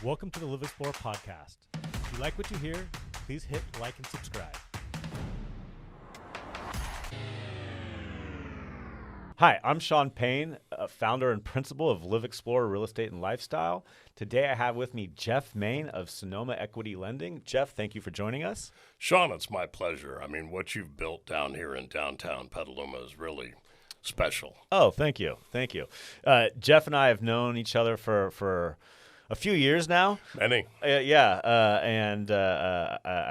Welcome to the LivXplore podcast. If you like what you hear, please hit like and subscribe. Hi, I'm Sean Payne, founder and principal of LivXplore Real Estate and Lifestyle. Today I have with me Jeff Mayne of Sonoma Equity Lending. Jeff, thank you for joining us. Sean, it's my pleasure. I mean, what you've built down here in downtown Petaluma is really special. Oh, thank you. Thank you. Jeff and I have known each other for a few years now. Many. I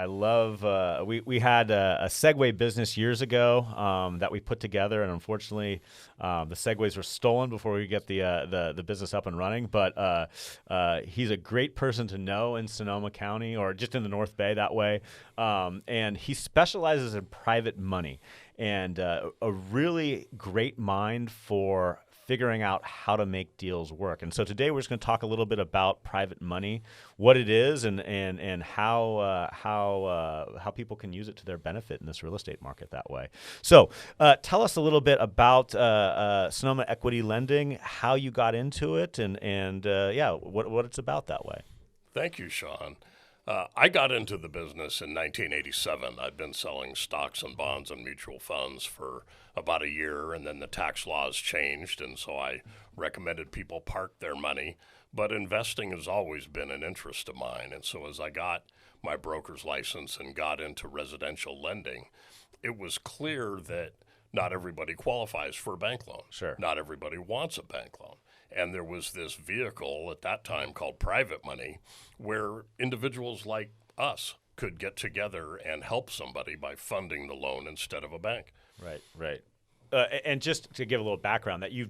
love, we had a Segway business years ago that we put together, and unfortunately the Segways were stolen before we get the business up and running. But he's a great person to know in Sonoma County, or just in the North Bay that way. And he specializes in private money, and a really great mind for figuring out how to make deals work. And so today we're just going to talk a little bit about private money, what it is, and how people can use it to their benefit in this real estate market that way. So tell us a little bit about Sonoma Equity Lending, how you got into it, and what it's about that way. Thank you, Sean. I got into the business in 1987. I'd been selling stocks and bonds and mutual funds for about a year, and then the tax laws changed, and so I recommended people park their money. But investing has always been an interest of mine, and so as I got my broker's license and got into residential lending, it was clear that not everybody qualifies for a bank loan. Sure. Not everybody wants a bank loan. And there was this vehicle at that time called private money where individuals like us could get together and help somebody by funding the loan instead of a bank. Right. And just to give a little background, that you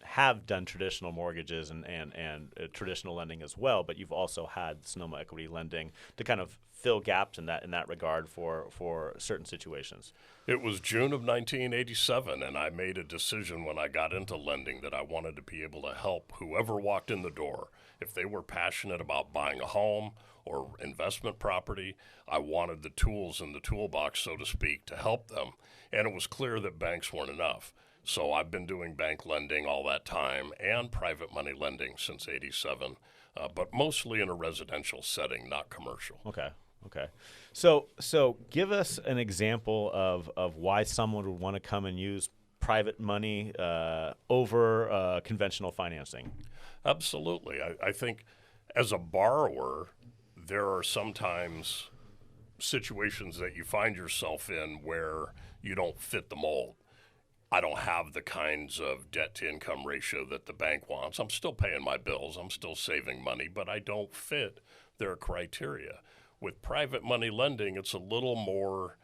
have done traditional mortgages and traditional lending as well, but you've also had Sonoma Equity Lending to kind of fill gaps in that regard for certain situations. It was June of 1987, and I made a decision when I got into lending that I wanted to be able to help whoever walked in the door. If they were passionate about buying a home or investment property, I wanted the tools in the toolbox, so to speak, to help them. And it was clear that banks weren't enough. So I've been doing bank lending all that time and private money lending since '87, but mostly in a residential setting, not commercial. Okay. So give us an example of why someone would want to come and use private money over conventional financing. Absolutely. I think as a borrower, there are sometimes situations that you find yourself in where you don't fit the mold. I don't have the kinds of debt-to-income ratio that the bank wants. I'm still paying my bills. I'm still saving money, but I don't fit their criteria. With private money lending, it's a little more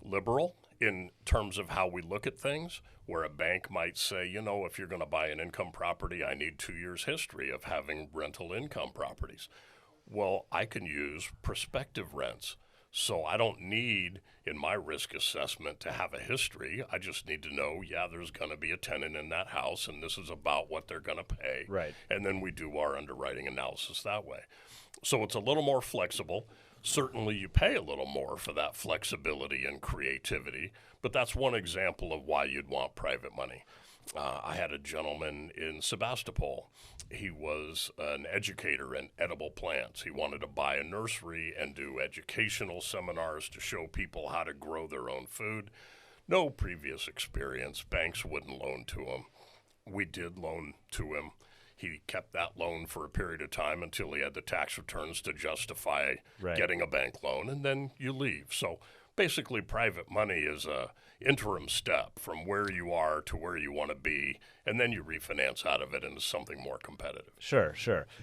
liberal in terms of how we look at things, where a bank might say, if you're going to buy an income property, I need 2 years' history of having rental income properties. Well, I can use prospective rents. So I don't need, in my risk assessment, to have a history. I just need to know, there's going to be a tenant in that house, and this is about what they're going to pay. Right. And then we do our underwriting analysis that way. So it's a little more flexible. Certainly you pay a little more for that flexibility and creativity, but that's one example of why you'd want private money. I had a gentleman in Sebastopol. He was an educator in edible plants. He wanted to buy a nursery and do educational seminars to show people how to grow their own food. No previous experience. Banks wouldn't loan to him. We did loan to him. He kept that loan for a period of time until he had the tax returns to justify getting a bank loan, and then you leave. So basically, private money is a interim step from where you are to where you want to be, and then you refinance out of it into something more competitive. Sure.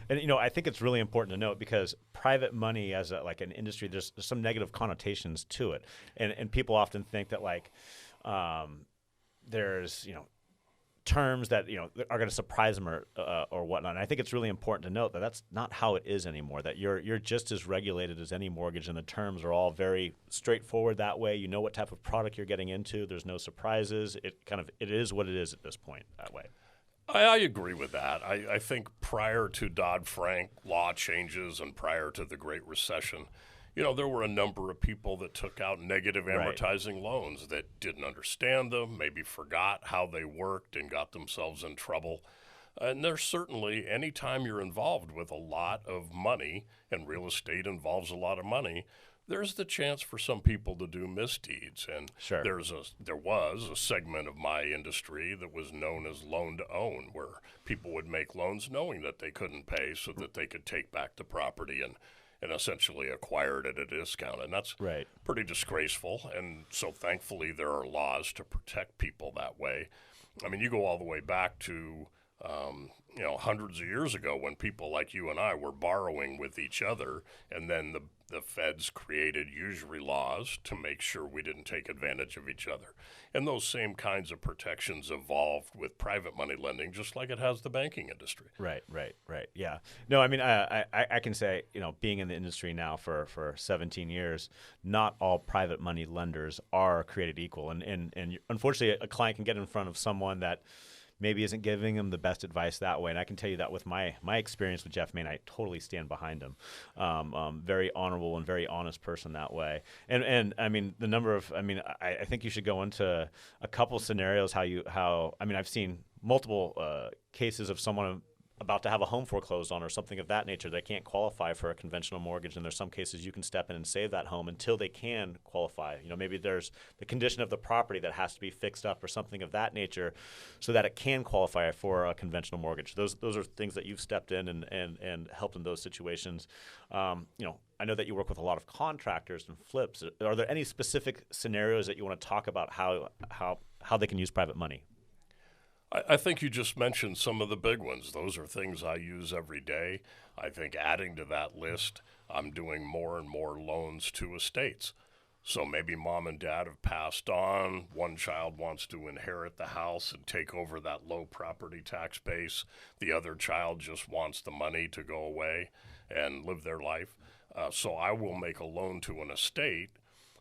And I think it's really important to note, because private money as an industry, there's some negative connotations to it, and people often think that there's terms that are going to surprise them or whatnot. And I think it's really important to note that that's not how it is anymore. That you're just as regulated as any mortgage, and the terms are all very straightforward that way. You know what type of product you're getting into. There's no surprises. It is what it is at this point that way. I agree with that. I think prior to Dodd-Frank law changes and prior to the Great Recession, there were a number of people that took out negative amortizing loans that didn't understand them, maybe forgot how they worked and got themselves in trouble. And there's certainly, anytime you're involved with a lot of money, and real estate involves a lot of money, there's the chance for some people to do misdeeds. And Sure. there was a segment of my industry that was known as loan to own, where people would make loans knowing that they couldn't pay so that they could take back the property and essentially acquire it at a discount. And that's Right. pretty disgraceful. And so thankfully there are laws to protect people that way. I mean, you go all the way back to hundreds of years ago when people like you and I were borrowing with each other, and then the feds created usury laws to make sure we didn't take advantage of each other. And those same kinds of protections evolved with private money lending, just like it has the banking industry. Right. Yeah. No, I mean, I can say, being in the industry now for 17 years, not all private money lenders are created equal. And unfortunately, a client can get in front of someone that maybe isn't giving him the best advice that way. And I can tell you that with my experience with Jeff Mayne, I totally stand behind him. Very honorable and very honest person that way. And I mean, I think you should go into a couple scenarios I've seen multiple cases of someone about to have a home foreclosed on or something of that nature. They can't qualify for a conventional mortgage, and there's some cases you can step in and save that home until they can qualify. Maybe there's the condition of the property that has to be fixed up or something of that nature so that it can qualify for a conventional mortgage. Those are things that you've stepped in and helped in those situations. I know that you work with a lot of contractors and flips. Are there any specific scenarios that you want to talk about how they can use private money? I think you just mentioned some of the big ones. Those are things I use every day. I think adding to that list, I'm doing more and more loans to estates. So maybe mom and dad have passed on. One child wants to inherit the house and take over that low property tax base. The other child just wants the money to go away and live their life. So I will make a loan to an estate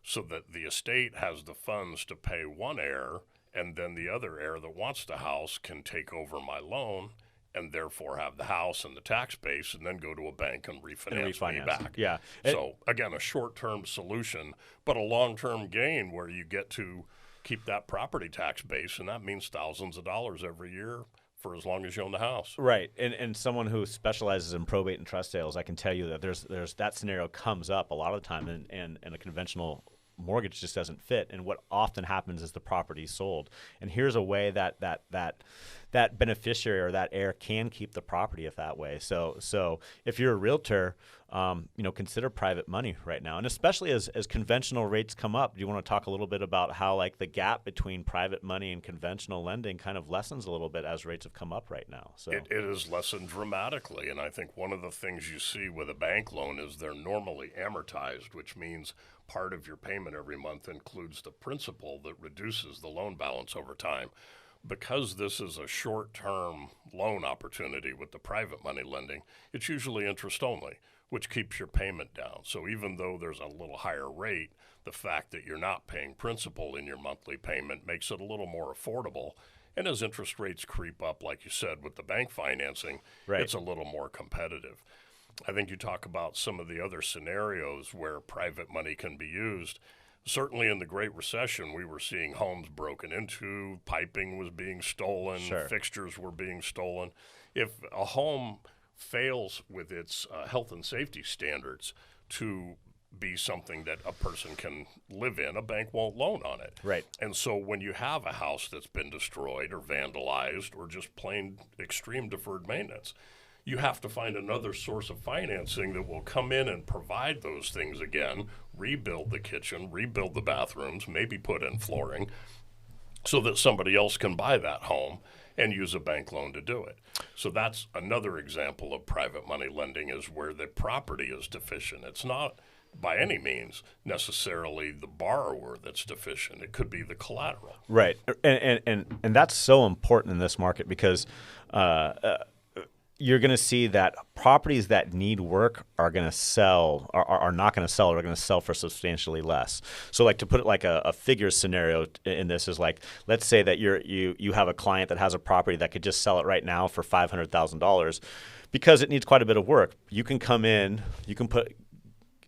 so that the estate has the funds to pay one heir, and then the other heir that wants the house can take over my loan and therefore have the house and the tax base, and then go to a bank and refinance me back. Yeah. So again, a short-term solution, but a long-term gain where you get to keep that property tax base, and that means thousands of dollars every year for as long as you own the house. Right. And someone who specializes in probate and trust sales, I can tell you that there's that scenario comes up a lot of the time, and a conventional mortgage just doesn't fit. And what often happens is the property is sold. And here's a way that beneficiary or that heir can keep the property that way. So if you're a realtor, consider private money right now. And especially as conventional rates come up, do you want to talk a little bit about how the gap between private money and conventional lending kind of lessens a little bit as rates have come up right now? So it is lessened dramatically. And I think one of the things you see with a bank loan is they're normally amortized, which means part of your payment every month includes the principal that reduces the loan balance over time. Because this is a short-term loan opportunity with the private money lending, it's usually interest only, which keeps your payment down. So even though there's a little higher rate, the fact that you're not paying principal in your monthly payment makes it a little more affordable. And as interest rates creep up, like you said, with the bank financing, Right. It's a little more competitive. I think you talk about some of the other scenarios where private money can be used. Certainly in the Great Recession, we were seeing homes broken into, piping was being stolen, Sure. fixtures were being stolen. If a home fails with its health and safety standards to be something that a person can live in, a bank won't loan on it. Right. And so when you have a house that's been destroyed or vandalized or just plain extreme deferred maintenance, you have to find another source of financing that will come in and provide those things again, rebuild the kitchen, rebuild the bathrooms, maybe put in flooring, so that somebody else can buy that home and use a bank loan to do it. So that's another example of private money lending, is where the property is deficient. It's not by any means necessarily the borrower that's deficient. It could be the collateral. Right. And that's so important in this market because you're going to see that properties that need work are going to sell, are not going to sell, or are going to sell for substantially less. So to put it a figure scenario in this is let's say that you have a client that has a property that could just sell it right now for $500,000 because it needs quite a bit of work. You can come in, you can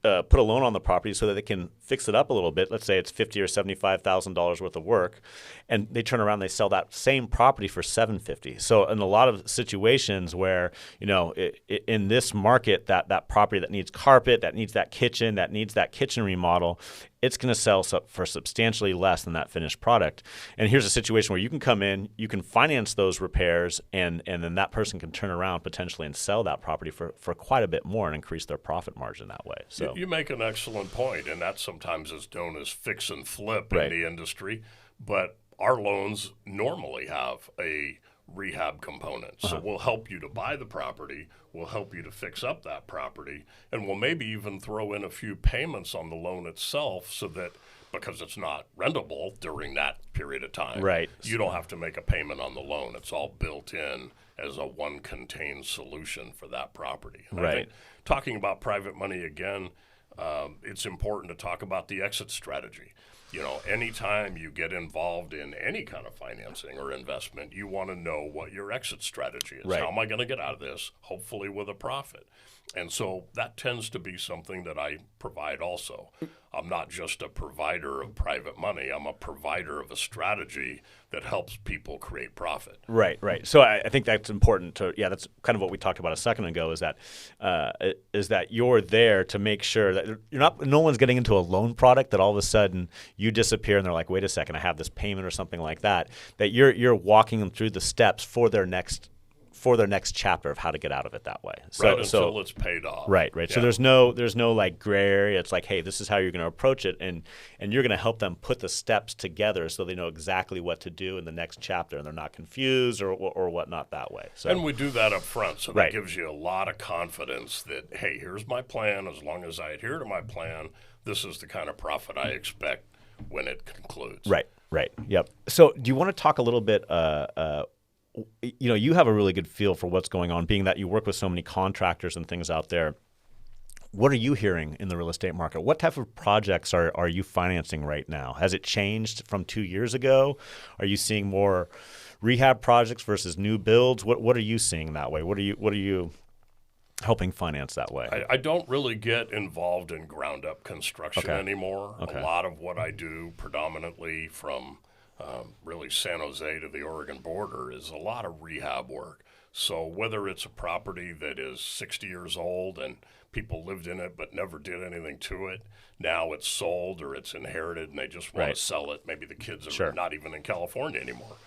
put a loan on the property so that they can fix it up a little bit. Let's say it's $50,000 or $75,000 worth of work, and they turn around, they sell that same property for $750,000. So in a lot of situations where, in this market, that property that needs carpet, that needs that kitchen remodel, it's going to sell for substantially less than that finished product. And here's a situation where you can come in, you can finance those repairs, and then that person can turn around potentially and sell that property for quite a bit more and increase their profit margin that way. So you make an excellent point, and that sometimes is known as fix and flip Right. in the industry. But our loans normally have a rehab component. So we'll help you to buy the property, we'll help you to fix up that property, and we'll maybe even throw in a few payments on the loan itself so that, because it's not rentable during that period of time, Right. you don't have to make a payment on the loan. It's all built in as a one contained solution for that property. And I Right. think talking about private money again, it's important to talk about the exit strategy. Anytime you get involved in any kind of financing or investment, you want to know what your exit strategy is. Right. How am I going to get out of this, hopefully with a profit? And so that tends to be something that I provide also. I'm not just a provider of private money. I'm a provider of a strategy that helps people create profit. Right. So I think that's important that's kind of what we talked about a second ago, is that you're there to make sure that no one's getting into a loan product that all of a sudden you disappear and they're like, wait a second, I have this payment or something like that, that you're walking them through the steps for their next chapter of how to get out of it that way. So until it's paid off. Right. Yeah. So there's no like gray area. It's like, hey, this is how you're going to approach it, and you're going to help them put the steps together so they know exactly what to do in the next chapter, and they're not confused or whatnot that way. So And we do that up front, so that Right. gives you a lot of confidence that, hey, here's my plan. As long as I adhere to my plan, this is the kind of profit I expect when it concludes. Right. Yep. So do you want to talk a little bit? You have a really good feel for what's going on, being that you work with so many contractors and things out there. What are you hearing in the real estate market? What type of projects are you financing right now? Has it changed from 2 years ago? Are you seeing more rehab projects versus new builds? What are you seeing that way? What are you helping finance that way? I don't really get involved in ground up construction anymore. Okay. A lot of what I do, predominantly from really San Jose to the Oregon border, is a lot of rehab work. So whether it's a property that is 60 years old and people lived in it but never did anything to it, now it's sold or it's inherited and they just want Right. to sell it. Maybe the kids are Sure. not even in California anymore.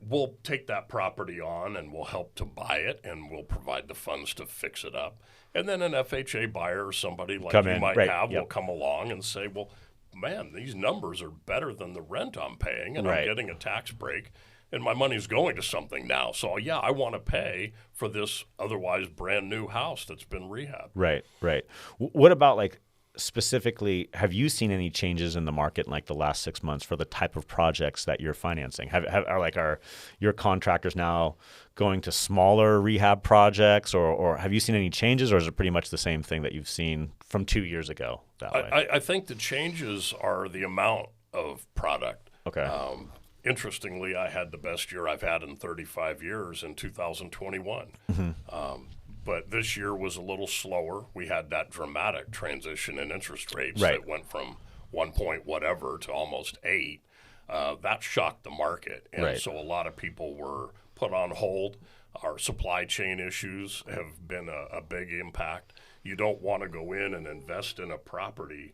We'll take that property on and we'll help to buy it, and we'll provide the funds to fix it up. And then an FHA buyer or somebody like Come you in, might right, have yep. will come along and say, well, man, these numbers are better than the rent I'm paying, and Right. I'm getting a tax break, and my money's going to something now. So, yeah, I want to pay for this otherwise brand new house that's been rehabbed. Right. What about, like, specifically, have you seen any changes in the market in like the last 6 months for the type of projects that you're financing? Are your contractors now going to smaller rehab projects, or have you seen any changes, or is it pretty much the same thing that you've seen from 2 years ago that way? I think the changes are the amount of product. Okay. Interestingly, I had the best year I've had in 35 years in 2021. But this year was a little slower. We had that dramatic transition in interest rates Right. that went from 1 point whatever to almost 8. That shocked the market. And Right. so a lot of people were put on hold. Our supply chain issues have been a big impact. You don't want to go in and invest in a property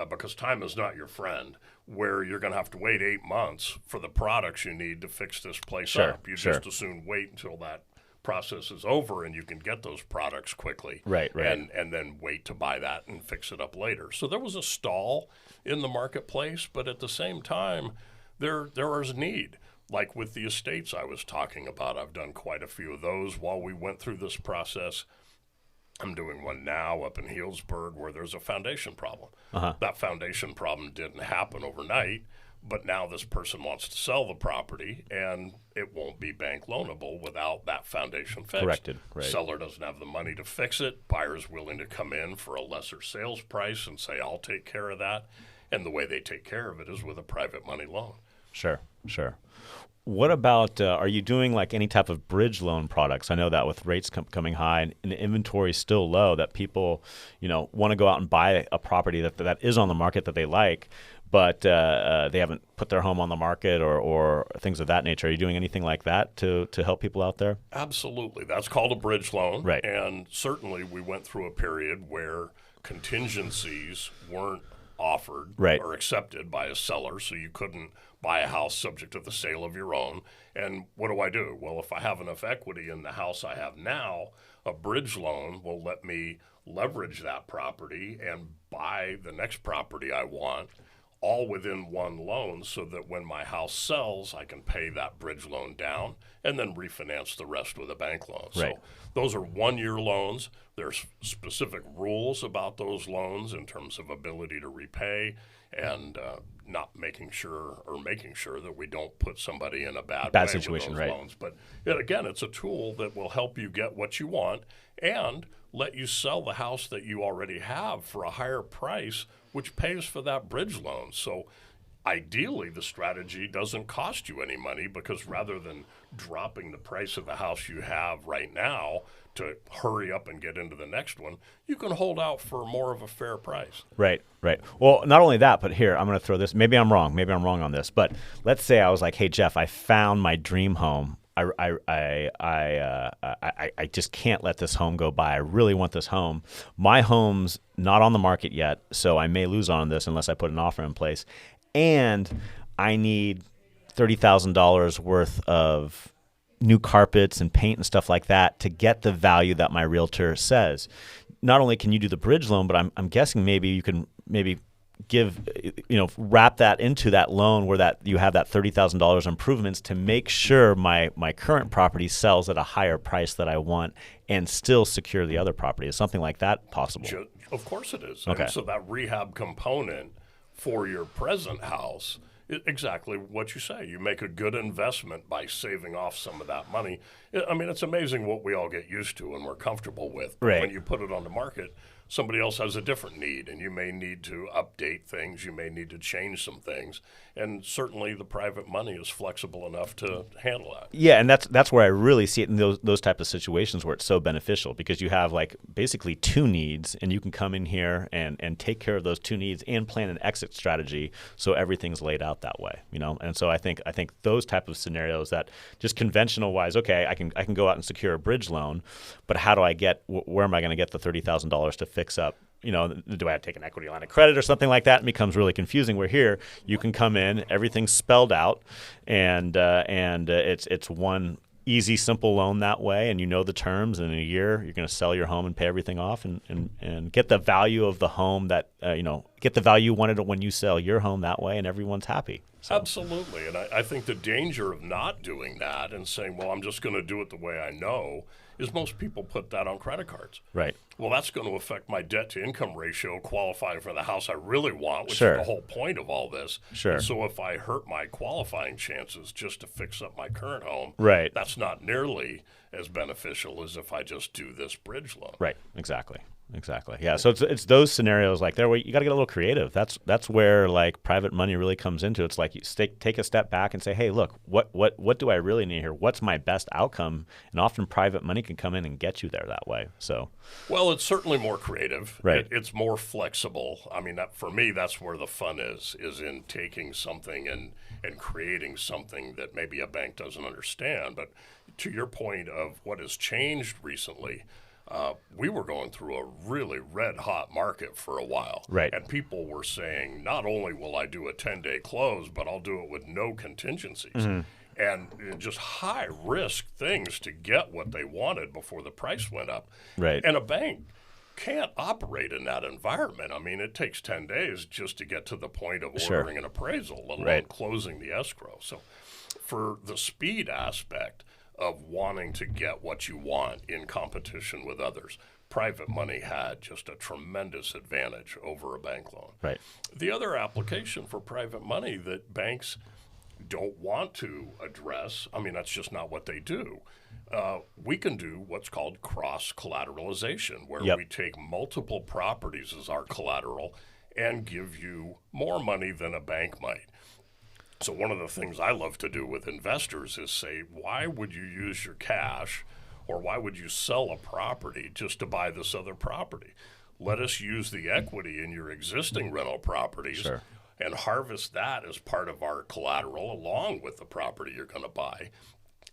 because time is not your friend, where you're going to have to wait 8 months for the products you need to fix this place Sure, up. You sure. just as soon wait until that process is over and you can get those products quickly. Right. And then wait to buy that and fix it up later. So there was a stall in the marketplace, but at the same time, there is need. Like with the estates I was talking about, I've done quite a few of those while we went through this process. I'm doing one now up in Healdsburg where there's a foundation problem. That foundation problem didn't happen overnight, but now this person wants to sell the property and it won't be bank loanable without that foundation fixed. Corrected, right. Seller doesn't have the money to fix it. Buyer's willing to come in for a lesser sales price and say, I'll take care of that. And the way they take care of it is with a private money loan. Sure. Sure. What about, are you doing like any type of bridge loan products? I know that with rates coming high and the inventory is still low, that people, want to go out and buy a property that is on the market that they like, but they haven't put their home on the market or things of that nature. Are you doing anything like that to help people out there? Absolutely. That's called a bridge loan. Right. And certainly we went through a period where contingencies weren't offered Right. or accepted by a seller, so you couldn't buy a house subject to the sale of your own. And what do? Well, if I have enough equity in the house I have now, a bridge loan will let me leverage that property and buy the next property I want, all within one loan, so that when my house sells, I can pay that bridge loan down and then refinance the rest with a bank loan. Right. So those are 1-year loans. There's specific rules about those loans in terms of ability to repay and not making sure that we don't put somebody in a bad way situation, with those right? loans. But again, it's a tool that will help you get what you want and let you sell the house that you already have for a higher price, which pays for that bridge loan. So ideally, the strategy doesn't cost you any money, because rather than dropping the price of the house you have right now to hurry up and get into the next one, you can hold out for more of a fair price. Right. Well, not only that, but here, I'm going to throw this. Maybe I'm wrong on this, but let's say I was like, hey, Jeff, I found my dream home. I just can't let this home go by. I really want this home. My home's not on the market yet, so I may lose on this unless I put an offer in place. And I need $30,000 worth of new carpets and paint and stuff like that to get the value that my realtor says. Not only can you do the bridge loan, but I'm guessing maybe you can give, wrap that into that loan where that you have that $30,000 improvements to make sure my current property sells at a higher price that I want and still secure the other property. Is something like that possible? Of course it is. Okay. And so that rehab component for your present house, exactly what you say. You make a good investment by saving off some of that money. I mean, it's amazing what we all get used to and we're comfortable with. But Right. when you put it on the market, somebody else has a different need, and you may need to update things. You may need to change some things. And certainly the private money is flexible enough to handle that. Yeah, and that's where I really see it in those type of situations where it's so beneficial, because you have like basically two needs, and you can come in here and take care of those two needs and plan an exit strategy so everything's laid out that way, And so I think those type of scenarios that just conventional wise, okay, I can go out and secure a bridge loan, but how do I where am I going to get the $30,000 to fix up? Do I have to take an equity line of credit or something like that? It becomes really confusing. Where here, you can come in, everything's spelled out, and it's one easy, simple loan that way, and the terms. And in a year, you're going to sell your home and pay everything off, and get the value of the home that get the value you wanted when you sell your home that way, and everyone's happy. So. Absolutely. And I think the danger of not doing that and saying, well, I'm just going to do it the way I know, is most people put that on credit cards. Right. Well, that's going to affect my debt-to-income ratio qualifying for the house I really want, which Sure. is the whole point of all this. Sure. And so if I hurt my qualifying chances just to fix up my current home, Right. that's not nearly as beneficial as if I just do this bridge loan. Right. Exactly. Yeah. So it's those scenarios like there where you got to get a little creative. That's where like private money really comes into. It's like you take a step back and say, hey, look, what do I really need here? What's my best outcome? And often private money can come in and get you there that way. So. Well, it's certainly more creative. Right. It's more flexible. I mean, for me, that's where the fun is in taking something and creating something that maybe a bank doesn't understand. But to your point of what has changed recently, we were going through a really red-hot market for a while. Right. And people were saying, not only will I do a 10-day close, but I'll do it with no contingencies. Mm-hmm. And just high-risk things to get what they wanted before the price went up. Right. And a bank can't operate in that environment. I mean, it takes 10 days just to get to the point of ordering an appraisal, let alone closing the escrow. So for the speed aspect of wanting to get what you want in competition with others, private money had just a tremendous advantage over a bank loan. Right. The other application for private money that banks don't want to address, I mean, that's just not what they do. We can do what's called cross-collateralization, where we take multiple properties as our collateral and give you more money than a bank might. So one of the things I love to do with investors is say, why would you use your cash or why would you sell a property just to buy this other property? Let us use the equity in your existing rental properties Sure. and harvest that as part of our collateral along with the property you're going to buy.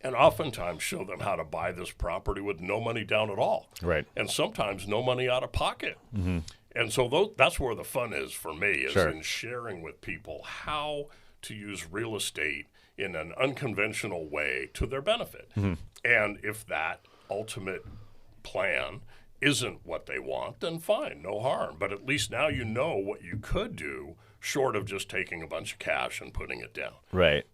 And oftentimes show them how to buy this property with no money down at all. Right. And sometimes no money out of pocket. And so that's where the fun is for me, is Sure. in sharing with people how to use real estate in an unconventional way to their benefit. And if that ultimate plan isn't what they want, then fine, no harm. But at least now you know what you could do short of just taking a bunch of cash and putting it down. Right.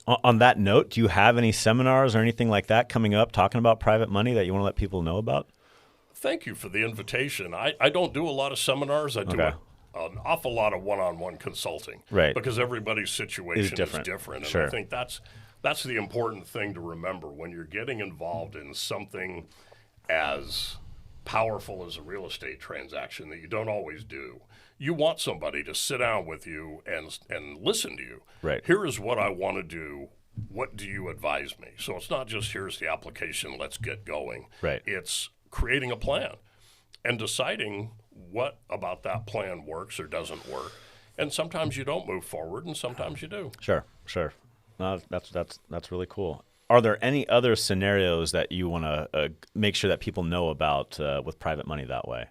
On that note, do you have any seminars or anything like that coming up talking about private money that you want to let people know about? Thank you for the invitation. I don't do a lot of seminars. I do Okay. an awful lot of one-on-one consulting. Right. Because everybody's situation is different. And Sure. I think that's the important thing to remember when you're getting involved in something as powerful as a real estate transaction that you don't always do. You want somebody to sit down with you and listen to you. Right. Here is what I want to do. What do you advise me? So it's not just here's the application, let's get going. Right. It's creating a plan and deciding what about that plan works or doesn't work. And sometimes you don't move forward and sometimes you do. Sure. No, that's really cool. Are there any other scenarios that you want to make sure that people know about with private money that way?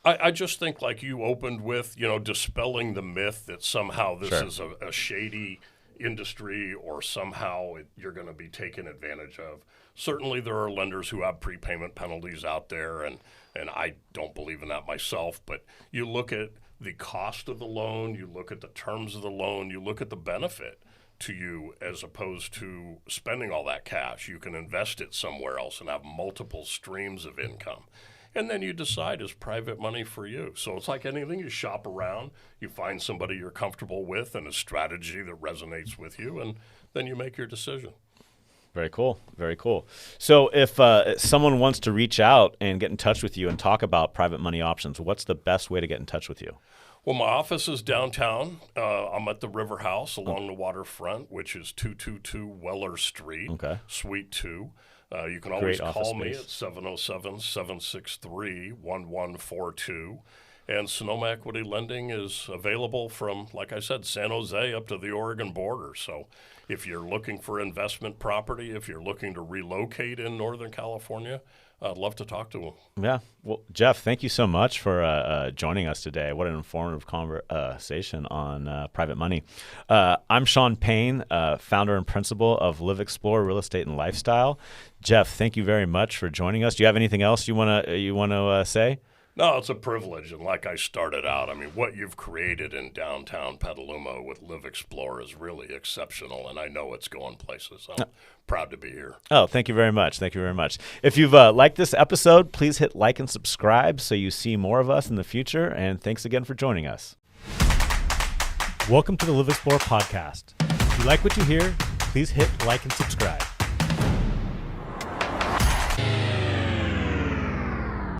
I just think, like you opened with, dispelling the myth that somehow this Sure. is a shady industry or somehow you're going to be taken advantage of. Certainly there are lenders who have prepayment penalties out there, and I don't believe in that myself, but you look at the cost of the loan, you look at the terms of the loan, you look at the benefit to you as opposed to spending all that cash. You can invest it somewhere else and have multiple streams of income. And then you decide, is private money for you? So it's like anything. You shop around, you find somebody you're comfortable with and a strategy that resonates with you, and then you make your decision. Very cool. So if someone wants to reach out and get in touch with you and talk about private money options, what's the best way to get in touch with you? Well, my office is downtown. I'm at the River House along the waterfront, which is 222 Weller Street, Okay. Suite 2. You can always Great call office me space. at 707-763-1142. And Sonoma Equity Lending is available from, like I said, San Jose up to the Oregon border. So if you're looking for investment property, if you're looking to relocate in Northern California, I'd love to talk to them. Yeah. Well, Jeff, thank you so much for joining us today. What an informative conversation on private money. I'm Sean Payne, founder and principal of LivXplore Real Estate and Lifestyle. Jeff, thank you very much for joining us. Do you have anything else you want to say? No, it's a privilege. And like I started out, what you've created in downtown Petaluma with LivXplore is really exceptional. And I know it's going places. I'm proud to be here. Oh, thank you very much. If you've liked this episode, please hit like and subscribe so you see more of us in the future. And thanks again for joining us. Welcome to the LivXplore podcast. If you like what you hear, please hit like and subscribe.